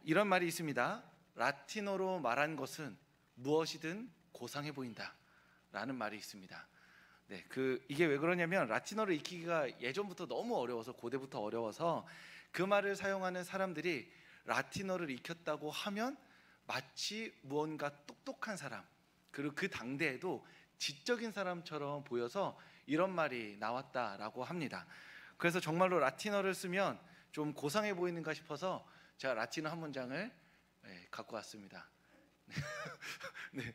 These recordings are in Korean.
이런 말이 있습니다. 라틴어로 말한 것은 무엇이든 고상해 보인다 라는 말이 있습니다. 네, 이게 왜 그러냐면 라틴어를 익히기가 예전부터 너무 어려워서, 고대부터 어려워서 그 말을 사용하는 사람들이 라틴어를 익혔다고 하면 마치 무언가 똑똑한 사람, 그리고 그 당대에도 지적인 사람처럼 보여서 이런 말이 나왔다라고 합니다. 그래서 정말로 라틴어를 쓰면 좀 고상해 보이는가 싶어서 제가 라틴어 한 문장을 갖고 왔습니다. 네,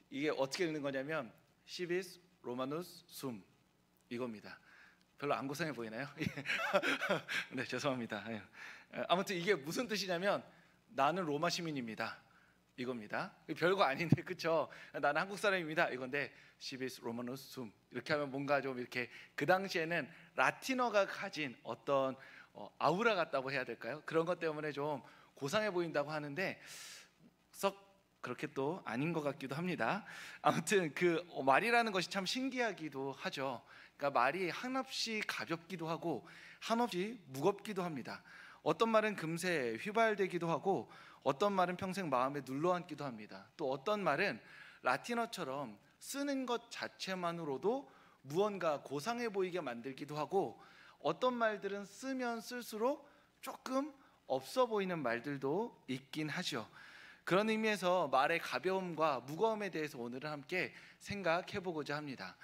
이게 어떻게 읽는 거냐면 시비스 로마누스 숨, 이겁니다. 별로 안 고상해 보이나요? 네, 죄송합니다. 아무튼 이게 무슨 뜻이냐면 나는 로마 시민입니다, 이겁니다. 별거 아닌데, 그렇죠? 나는 한국 사람입니다, 이건데 시비스 로마누스 숨, 이렇게 하면 뭔가 좀 이렇게 그 당시에는 라틴어가 가진 어떤 아우라 같다고 해야 될까요? 그런 것 때문에 좀 고상해 보인다고 하는데 썩 그렇게 또 아닌 것 같기도 합니다. 아무튼 그 말이라는 것이 참 신기하기도 하죠. 그러니까 말이 한없이 가볍기도 하고 한없이 무겁기도 합니다. 어떤 말은 금세 휘발되기도 하고 어떤 말은 평생 마음에 눌러앉기도 합니다. 또 어떤 말은 라틴어처럼 쓰는 것 자체만으로도 무언가 고상해 보이게 만들기도 하고 어떤 말들은 쓰면 쓸수록 조금 없어 보이는 말들도 있긴 하죠. 그런 의미에서 말의 가벼움과 무거움에 대해서 오늘은 함께 생각해 보고자 합니다.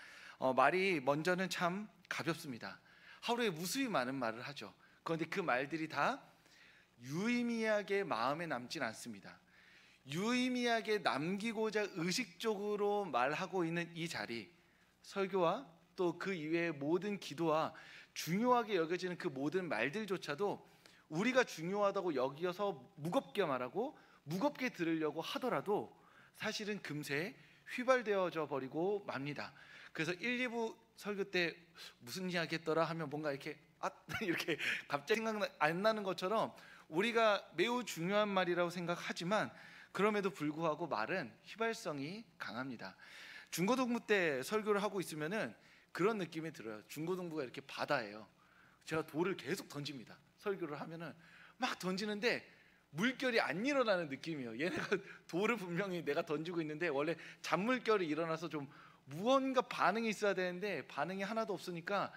말이 먼저는 참 가볍습니다. 하루에 무수히 많은 말을 하죠. 그런데 그 말들이 다 유의미하게 마음에 남진 않습니다. 유의미하게 남기고자 의식적으로 말하고 있는 이 자리, 설교와 또 그 이외의 모든 기도와 중요하게 여겨지는 그 모든 말들조차도 우리가 중요하다고 여기어서 무겁게 말하고 무겁게 들으려고 하더라도 사실은 금세 휘발되어져 버리고 맙니다. 그래서 1, 2부 설교 때 무슨 이야기 했더라 하면 뭔가 이렇게 이렇게 갑자기 생각 안 나는 것처럼 우리가 매우 중요한 말이라고 생각하지만 그럼에도 불구하고 말은 휘발성이 강합니다. 중고등부 때 설교를 하고 있으면은 그런 느낌이 들어요. 중고등부가 이렇게 바다예요. 제가 돌을 계속 던집니다. 설교를 하면은 막 던지는데 물결이 안 일어나는 느낌이에요. 얘네가 돌을 분명히 내가 던지고 있는데 원래 잔물결이 일어나서 좀 무언가 반응이 있어야 되는데 반응이 하나도 없으니까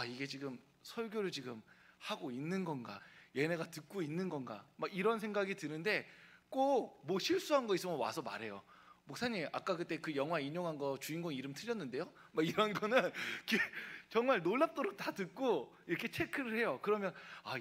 이게 지금 설교를 지금 하고 있는 건가, 얘네가 듣고 있는 건가, 막 이런 생각이 드는데 꼭 뭐 실수한 거 있으면 와서 말해요. 목사님 아까 그때 그 영화 인용한 거 주인공 이름 틀렸는데요? 막 이런 거는 정말 놀랍도록 다 듣고 이렇게 체크를 해요. 그러면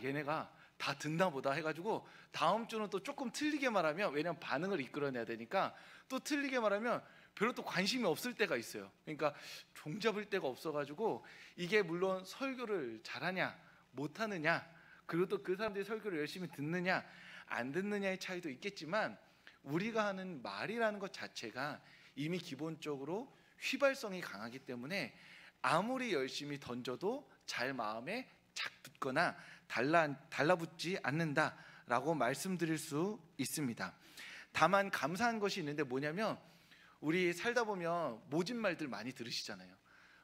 얘네가 다 듣나 보다 해가지고 다음 주는 또 조금 틀리게 말하면, 왜냐면 반응을 이끌어내야 되니까 또 틀리게 말하면 별로 또 관심이 없을 때가 있어요. 그러니까 종잡을 데가 없어가지고 이게 물론 설교를 잘하냐 못하느냐, 그리고 또 그 사람들이 설교를 열심히 듣느냐 안 듣느냐의 차이도 있겠지만 우리가 하는 말이라는 것 자체가 이미 기본적으로 휘발성이 강하기 때문에 아무리 열심히 던져도 잘 마음에 착 붙거나 달라붙지 않는다라고 말씀드릴 수 있습니다. 다만 감사한 것이 있는데 뭐냐면 우리 살다 보면 모진 말들 많이 들으시잖아요.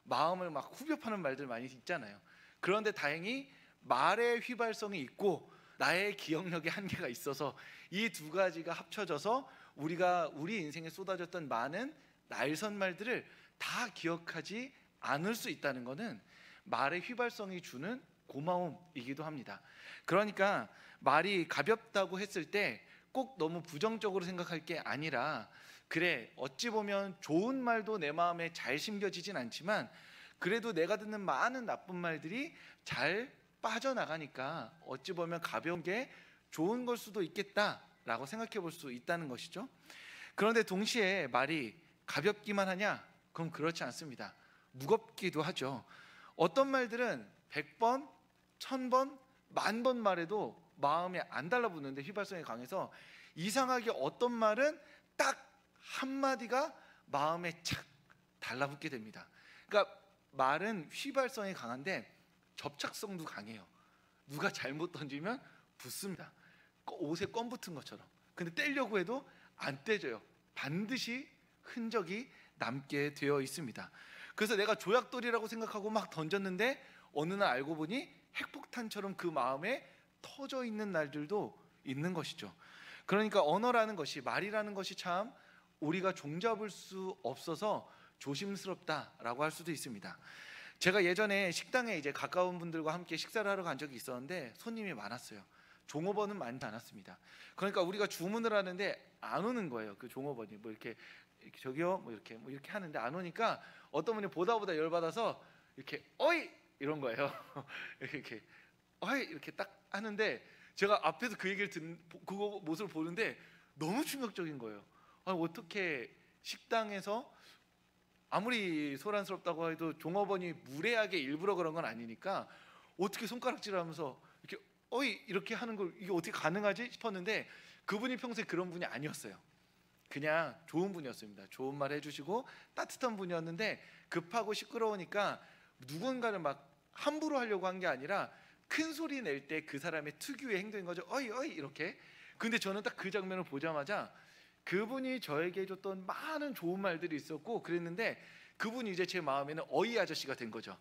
마음을 막 후벼 파는 말들 많이 있잖아요. 그런데 다행히 말의 휘발성이 있고 나의 기억력의 한계가 있어서 이 두 가지가 합쳐져서 우리가 우리 인생에 쏟아졌던 많은 날선 말들을 다 기억하지 않을 수 있다는 것은 말의 휘발성이 주는 고마움이기도 합니다. 그러니까 말이 가볍다고 했을 때 꼭 너무 부정적으로 생각할 게 아니라, 그래 어찌 보면 좋은 말도 내 마음에 잘 심겨지진 않지만 그래도 내가 듣는 많은 나쁜 말들이 잘 빠져나가니까 어찌 보면 가벼운 게 좋은 걸 수도 있겠다라고 생각해 볼 수 있다는 것이죠. 그런데 동시에 말이 가볍기만 하냐? 그럼 그렇지 않습니다. 무겁기도 하죠. 어떤 말들은 100번, 1000번, 10,000번 말해도 마음에 안 달라붙는데 휘발성이 강해서 이상하게 어떤 말은 딱 한마디가 마음에 착 달라붙게 됩니다. 그러니까 말은 휘발성이 강한데 접착성도 강해요. 누가 잘못 던지면 붙습니다. 옷에 껌 붙은 것처럼. 근데 떼려고 해도 안 떼져요. 반드시 흔적이 남게 되어 있습니다. 그래서 내가 조약돌이라고 생각하고 막 던졌는데 어느 날 알고 보니 핵폭탄처럼 그 마음에 터져 있는 날들도 있는 것이죠. 그러니까 언어라는 것이, 말이라는 것이 참 우리가 종잡을 수 없어서 조심스럽다라고 할 수도 있습니다. 제가 예전에 식당에 이제 가까운 분들과 함께 식사를 하러 간 적이 있었는데 손님이 많았어요. 종업원은 많지 않았습니다. 그러니까 우리가 주문을 하는데 안 오는 거예요. 그 종업원이 뭐 이렇게 저기요 뭐 이렇게 하는데 안 오니까 어떤 분이 보다 열받아서 이렇게 어이 이런 거예요. 이렇게 어이 이렇게 딱 하는데 제가 앞에서 그 얘기를 그거 모습을 보는데 너무 충격적인 거예요. 아니, 어떻게 식당에서 아무리 소란스럽다고 해도 종업원이 무례하게 일부러 그런 건 아니니까 어떻게 손가락질하면서 이렇게 어이 이렇게 하는 걸 이게 어떻게 가능하지 싶었는데 그분이 평소에 그런 분이 아니었어요. 그냥 좋은 분이었습니다. 좋은 말 해주시고 따뜻한 분이었는데 급하고 시끄러우니까 누군가를 막 함부로 하려고 한 게 아니라 큰 소리 낼 때 그 사람의 특유의 행동인 거죠. 어이 어이 이렇게. 근데 저는 딱 그 장면을 보자마자 그분이 저에게 해줬던 많은 좋은 말들이 있었고 그랬는데 그분이 이제 제 마음에는 어이 아저씨가 된 거죠.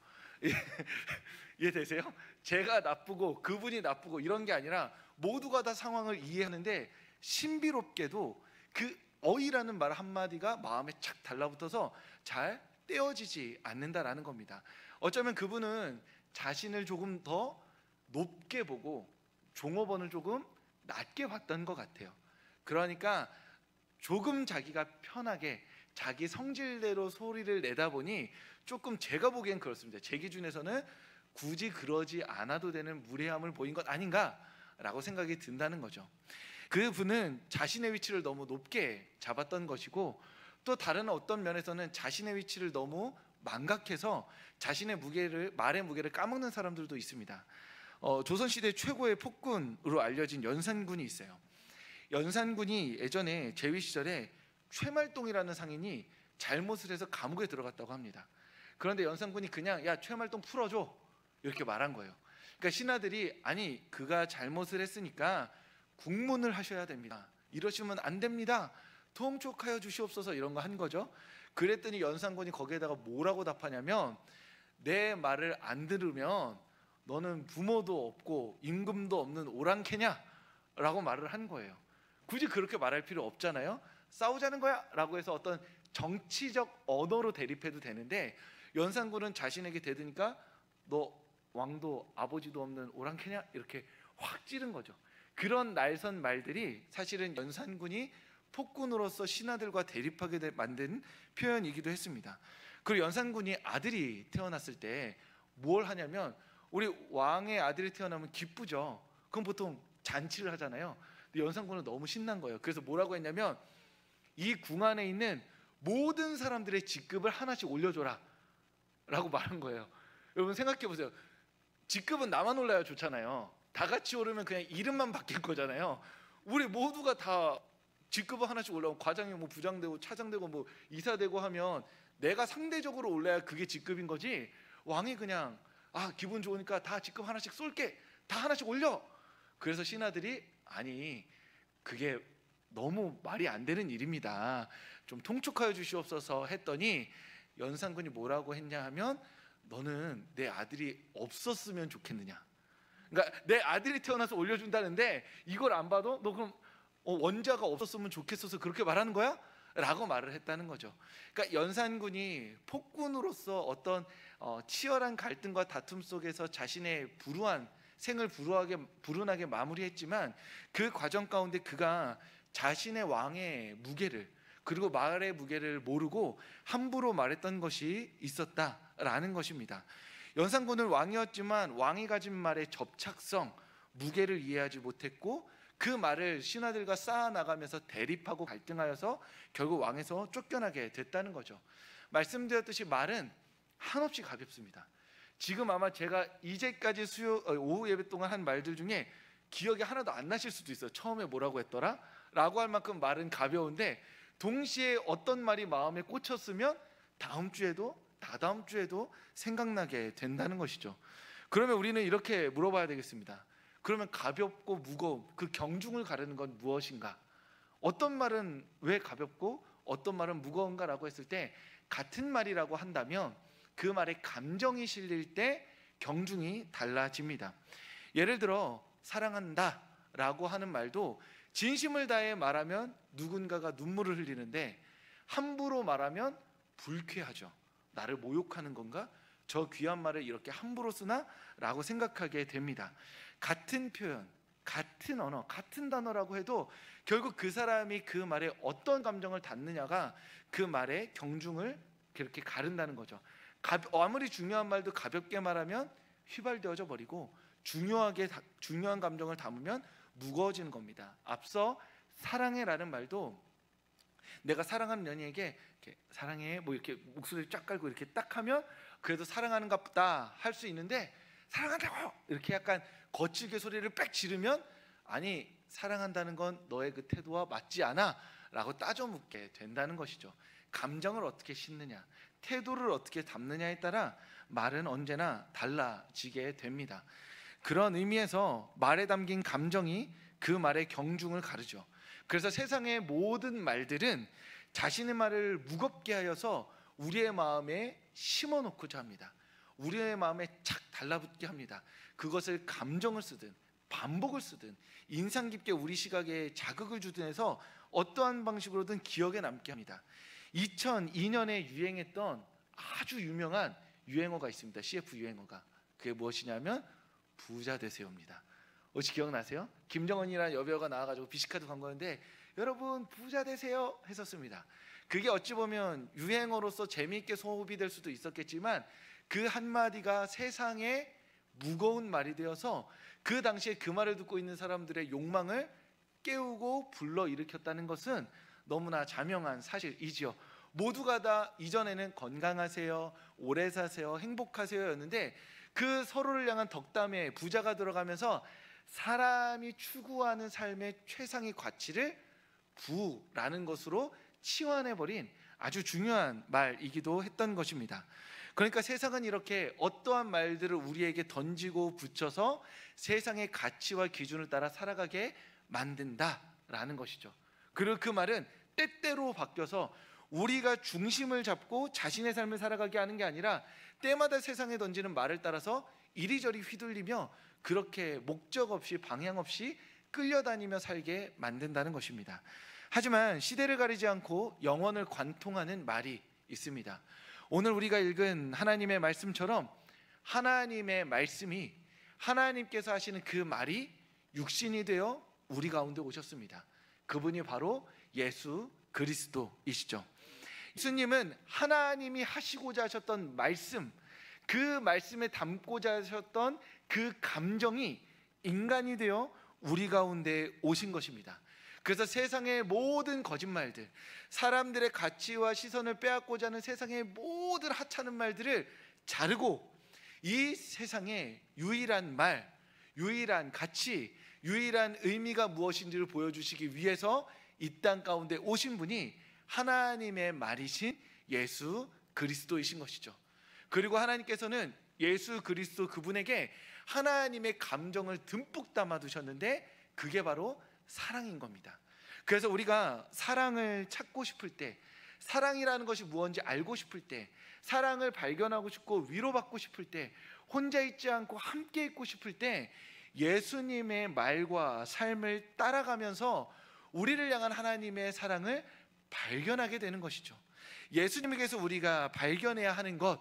이해되세요? 제가 나쁘고 그분이 나쁘고 이런 게 아니라 모두가 다 상황을 이해하는데 신비롭게도 그 어이라는 말 한마디가 마음에 착 달라붙어서 잘 떼어지지 않는다라는 겁니다. 어쩌면 그분은 자신을 조금 더 높게 보고 종업원을 조금 낮게 봤던 것 같아요. 그러니까 조금 자기가 편하게 자기 성질대로 소리를 내다 보니 조금 제가 보기엔 그렇습니다. 제 기준에서는 굳이 그러지 않아도 되는 무례함을 보인 것 아닌가라고 생각이 든다는 거죠. 그분은 자신의 위치를 너무 높게 잡았던 것이고 또 다른 어떤 면에서는 자신의 위치를 너무 망각해서 자신의 말의 무게를 까먹는 사람들도 있습니다. 조선시대 최고의 폭군으로 알려진 연산군이 있어요. 연산군이 예전에 제위 시절에 최말동이라는 상인이 잘못을 해서 감옥에 들어갔다고 합니다. 그런데 연산군이 그냥 야 최말동 풀어줘 이렇게 말한 거예요. 그러니까 신하들이 아니 그가 잘못을 했으니까 국문을 하셔야 됩니다. 이러시면 안 됩니다. 통촉하여 주시옵소서 이런 거 한 거죠. 그랬더니 연산군이 거기에다가 뭐라고 답하냐면 내 말을 안 들으면 너는 부모도 없고 임금도 없는 오랑캐냐? 라고 말을 한 거예요. 굳이 그렇게 말할 필요 없잖아요. 싸우자는 거야 라고 해서 어떤 정치적 언어로 대립해도 되는데 연산군은 자신에게 대드니까 너 왕도 아버지도 없는 오랑캐냐? 이렇게 확 찌른 거죠. 그런 날선 말들이 사실은 연산군이 폭군으로서 신하들과 대립하게 만든 표현이기도 했습니다. 그리고 연산군이 아들이 태어났을 때 뭘 하냐면 우리 왕의 아들이 태어나면 기쁘죠. 그럼 보통 잔치를 하잖아요. 근데 연산군은 너무 신난 거예요. 그래서 뭐라고 했냐면 이 궁 안에 있는 모든 사람들의 직급을 하나씩 올려줘라 라고 말한 거예요. 여러분 생각해 보세요. 직급은 나만 올라야 좋잖아요. 다 같이 오르면 그냥 이름만 바뀔 거잖아요. 우리 모두가 다 직급을 하나씩 올라오면 과장이 뭐 부장되고 차장되고 뭐 이사되고 하면 내가 상대적으로 올라야 그게 직급인 거지. 왕이 그냥 기분 좋으니까 다 직급 하나씩 쏠게 다 하나씩 올려. 그래서 신하들이 아니 그게 너무 말이 안 되는 일입니다. 좀 통촉하여 주시옵소서 했더니 연산군이 뭐라고 했냐 하면 너는 내 아들이 없었으면 좋겠느냐. 그러니까 내 아들이 태어나서 올려준다는데 이걸 안 봐도 너 그럼 원자가 없었으면 좋겠어서 그렇게 말하는 거야? 라고 말을 했다는 거죠. 그러니까 연산군이 폭군으로서 어떤 치열한 갈등과 다툼 속에서 자신의 생을 불운하게 마무리했지만 그 과정 가운데 그가 자신의 왕의 무게를 그리고 말의 무게를 모르고 함부로 말했던 것이 있었다라는 것입니다. 연산군은 왕이었지만 왕이 가진 말의 접착성, 무게를 이해하지 못했고 그 말을 신하들과 쌓아나가면서 대립하고 갈등하여서 결국 왕에서 쫓겨나게 됐다는 거죠. 말씀드렸듯이 말은 한없이 가볍습니다. 지금 아마 제가 이제까지 오후 예배 동안 한 말들 중에 기억이 하나도 안 나실 수도 있어요. 처음에 뭐라고 했더라? 라고 할 만큼 말은 가벼운데 동시에 어떤 말이 마음에 꽂혔으면 다음 주에도 다다음 주에도 생각나게 된다는 것이죠. 그러면 우리는 이렇게 물어봐야 되겠습니다. 그러면 가볍고 무거움, 그 경중을 가르는 건 무엇인가? 어떤 말은 왜 가볍고 어떤 말은 무거운가라고 했을 때 같은 말이라고 한다면 그 말에 감정이 실릴 때 경중이 달라집니다. 예를 들어 사랑한다 라고 하는 말도 진심을 다해 말하면 누군가가 눈물을 흘리는데 함부로 말하면 불쾌하죠. 나를 모욕하는 건가? 저 귀한 말을 이렇게 함부로 쓰나? 라고 생각하게 됩니다. 같은 표현, 같은 언어, 같은 단어라고 해도 결국 그 사람이 그 말에 어떤 감정을 담느냐가 그 말의 경중을 그렇게 가른다는 거죠. 아무리 중요한 말도 가볍게 말하면 휘발되어져 버리고 중요한 감정을 담으면 무거워지는 겁니다. 앞서 사랑해라는 말도 내가 사랑하는 연인에게 이렇게 사랑해 뭐 이렇게 목소리를 쫙 깔고 이렇게 딱 하면 그래도 사랑하는가 보다 할 수 있는데 사랑한다고 이렇게 약간 거칠게 소리를 빽 지르면 아니 사랑한다는 건 너의 그 태도와 맞지 않아 라고 따져 묻게 된다는 것이죠. 감정을 어떻게 싣느냐, 태도를 어떻게 담느냐에 따라 말은 언제나 달라지게 됩니다. 그런 의미에서 말에 담긴 감정이 그 말의 경중을 가르죠. 그래서 세상의 모든 말들은 자신의 말을 무겁게 하여서 우리의 마음에 심어놓고자 합니다. 우리의 마음에 착 달라붙게 합니다. 그것을 감정을 쓰든 반복을 쓰든 인상 깊게 우리 시각에 자극을 주든 해서 어떠한 방식으로든 기억에 남게 합니다. 2002년에 유행했던 아주 유명한 유행어가 있습니다. CF 유행어가. 그게 무엇이냐면 부자 되세요입니다. 혹시 기억나세요? 김정은이라는 여배우가 나와가지고 비시카드 광고였는데 여러분 부자 되세요 했었습니다. 그게 어찌 보면 유행어로서 재미있게 소비될 수도 있었겠지만 그 한마디가 세상에 무거운 말이 되어서 그 당시에 그 말을 듣고 있는 사람들의 욕망을 깨우고 불러일으켰다는 것은 너무나 자명한 사실이지요. 모두가 다 이전에는 건강하세요, 오래 사세요, 행복하세요였는데 그 서로를 향한 덕담에 부자가 들어가면서 사람이 추구하는 삶의 최상의 가치를 부라는 것으로 치환해버린 아주 중요한 말이기도 했던 것입니다. 그러니까 세상은 이렇게 어떠한 말들을 우리에게 던지고 붙여서 세상의 가치와 기준을 따라 살아가게 만든다라는 것이죠. 그리고 그 말은 때때로 바뀌어서 우리가 중심을 잡고 자신의 삶을 살아가게 하는 게 아니라 때마다 세상에 던지는 말을 따라서 이리저리 휘둘리며 그렇게 목적 없이 방향 없이 끌려다니며 살게 만든다는 것입니다. 하지만 시대를 가리지 않고 영혼을 관통하는 말이 있습니다. 오늘 우리가 읽은 하나님의 말씀처럼 하나님의 말씀이 하나님께서 하시는 그 말이 육신이 되어 우리 가운데 오셨습니다. 그분이 바로 예수 그리스도이시죠. 예수님은 하나님이 하시고자 하셨던 말씀, 그 말씀에 담고자 하셨던 그 감정이 인간이 되어 우리 가운데 오신 것입니다. 그래서 세상의 모든 거짓말들, 사람들의 가치와 시선을 빼앗고자 하는 세상의 모든 하찮은 말들을 자르고 이 세상의 유일한 말, 유일한 가치, 유일한 의미가 무엇인지를 보여주시기 위해서 이 땅 가운데 오신 분이 하나님의 말이신 예수 그리스도이신 것이죠. 그리고 하나님께서는 예수 그리스도 그분에게 하나님의 감정을 듬뿍 담아 두셨는데 그게 바로 사랑인 겁니다. 그래서 우리가 사랑을 찾고 싶을 때, 사랑이라는 것이 무엇인지 알고 싶을 때, 사랑을 발견하고 싶고 위로받고 싶을 때, 혼자 있지 않고 함께 있고 싶을 때 예수님의 말과 삶을 따라가면서 우리를 향한 하나님의 사랑을 발견하게 되는 것이죠. 예수님에게서 우리가 발견해야 하는 것,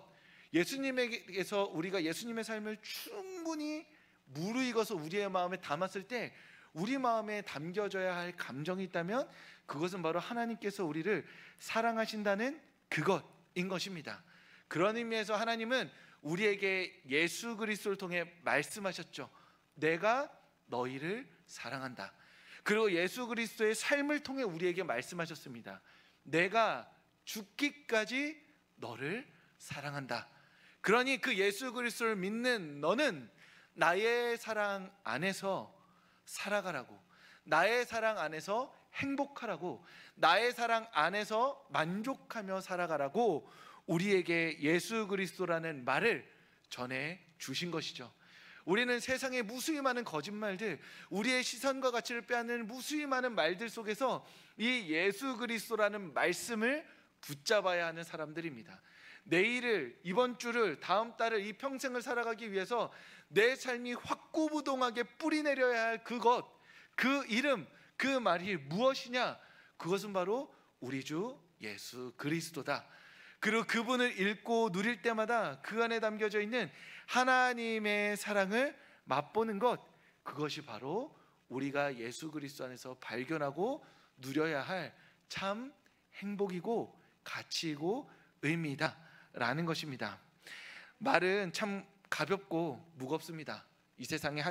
예수님에게서 우리가 예수님의 삶을 충분히 무르익어서 우리의 마음에 담았을 때 우리 마음에 담겨져야 할 감정이 있다면 그것은 바로 하나님께서 우리를 사랑하신다는 그것인 것입니다. 그런 의미에서 하나님은 우리에게 예수 그리스도를 통해 말씀하셨죠. 내가 너희를 사랑한다. 그리고 예수 그리스도의 삶을 통해 우리에게 말씀하셨습니다. 내가 죽기까지 너를 사랑한다. 그러니 그 예수 그리스도를 믿는 너는 나의 사랑 안에서 살아가라고, 나의 사랑 안에서 행복하라고, 나의 사랑 안에서 만족하며 살아가라고 우리에게 예수 그리스도라는 말을 전해 주신 것이죠. 우리는 세상의 무수히 많은 거짓말들, 우리의 시선과 가치를 빼앗는 무수히 많은 말들 속에서 이 예수 그리스도라는 말씀을 붙잡아야 하는 사람들입니다. 내일을, 이번 주를, 다음 달을, 이 평생을 살아가기 위해서 내 삶이 확고부동하게 뿌리내려야 할 그것, 그 이름, 그 말이 무엇이냐? 그것은 바로 우리 주 예수 그리스도다. 그리고 그분을 읽고 누릴 때마다 그 안에 담겨져 있는 하나님의 사랑을 맛보는 것, 그것이 바로 우리가 예수 그리스도 안에서 발견하고 누려야 할 참 행복이고 가치이고 의미이다 라는 것입니다. 말은 참 가볍고 무겁습니다. 이 세상에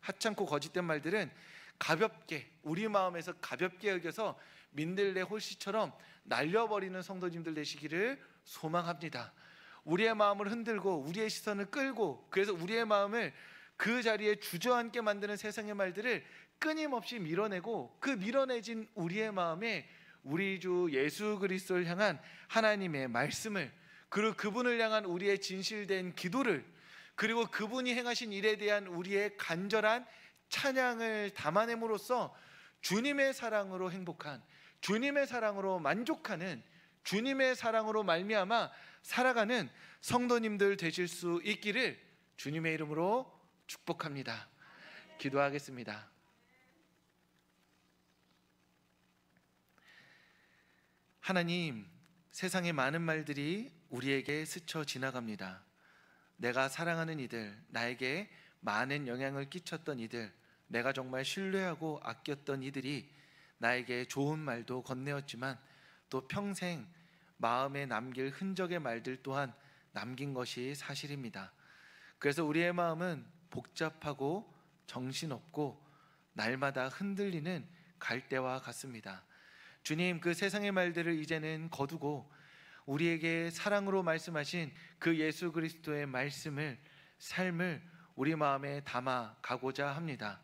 하찮고 거짓된 말들은 가볍게, 우리 마음에서 가볍게 여겨서 민들레 홀씨처럼 날려버리는 성도님들 되시기를 소망합니다. 우리의 마음을 흔들고 우리의 시선을 끌고, 그래서 우리의 마음을 그 자리에 주저앉게 만드는 세상의 말들을 끊임없이 밀어내고, 그 밀어내진 우리의 마음에 우리 주 예수 그리스도를 향한 하나님의 말씀을, 그리고 그분을 향한 우리의 진실된 기도를, 그리고 그분이 행하신 일에 대한 우리의 간절한 찬양을 담아냄으로써 주님의 사랑으로 행복한, 주님의 사랑으로 만족하는, 주님의 사랑으로 말미암아 살아가는 성도님들 되실 수 있기를 주님의 이름으로 축복합니다. 기도하겠습니다. 하나님, 세상의 많은 말들이 우리에게 스쳐 지나갑니다. 내가 사랑하는 이들, 나에게 많은 영향을 끼쳤던 이들, 내가 정말 신뢰하고 아꼈던 이들이 나에게 좋은 말도 건네었지만 또 평생 마음에 남길 흔적의 말들 또한 남긴 것이 사실입니다. 그래서 우리의 마음은 복잡하고 정신없고 날마다 흔들리는 갈대와 같습니다. 주님, 그 세상의 말들을 이제는 거두고 우리에게 사랑으로 말씀하신 그 예수 그리스도의 말씀을, 삶을 우리 마음에 담아 가고자 합니다.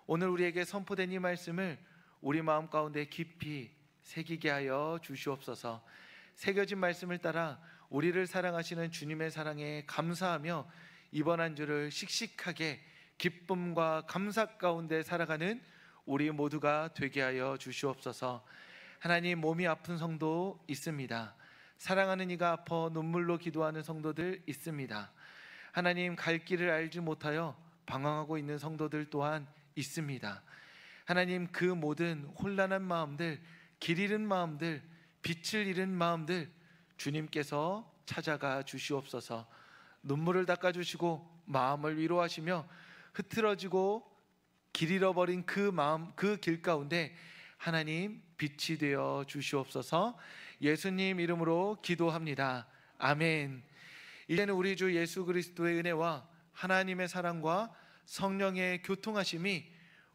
오늘 우리에게 선포된 이 말씀을 우리 마음 가운데 깊이 새기게 하여 주시옵소서. 새겨진 말씀을 따라 우리를 사랑하시는 주님의 사랑에 감사하며 이번 한 주를 씩씩하게 기쁨과 감사 가운데 살아가는 우리 모두가 되게 하여 주시옵소서. 하나님, 몸이 아픈 성도 있습니다. 사랑하는 이가 아파 눈물로 기도하는 성도들 있습니다. 하나님, 갈 길을 알지 못하여 방황하고 있는 성도들 또한 있습니다. 하나님, 그 모든 혼란한 마음들, 길 잃은 마음들, 빛을 잃은 마음들 주님께서 찾아가 주시옵소서. 눈물을 닦아주시고 마음을 위로하시며 흐트러지고 길 잃어버린 그 마음, 그 길 가운데 하나님 빛이 되어 주시옵소서. 예수님 이름으로 기도합니다. 아멘. 이제는 우리 주 예수 그리스도의 은혜와 하나님의 사랑과 성령의 교통하심이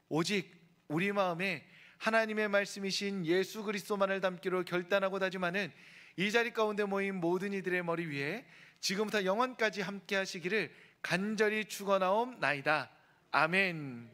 오직 우리 마음에 하나님의 말씀이신 예수 그리스도만을 담기로 결단하고 다짐하는 이 자리 가운데 모인 모든 이들의 머리 위에 지금부터 영원까지 함께 하시기를 간절히 축원하옵나이다. 아멘.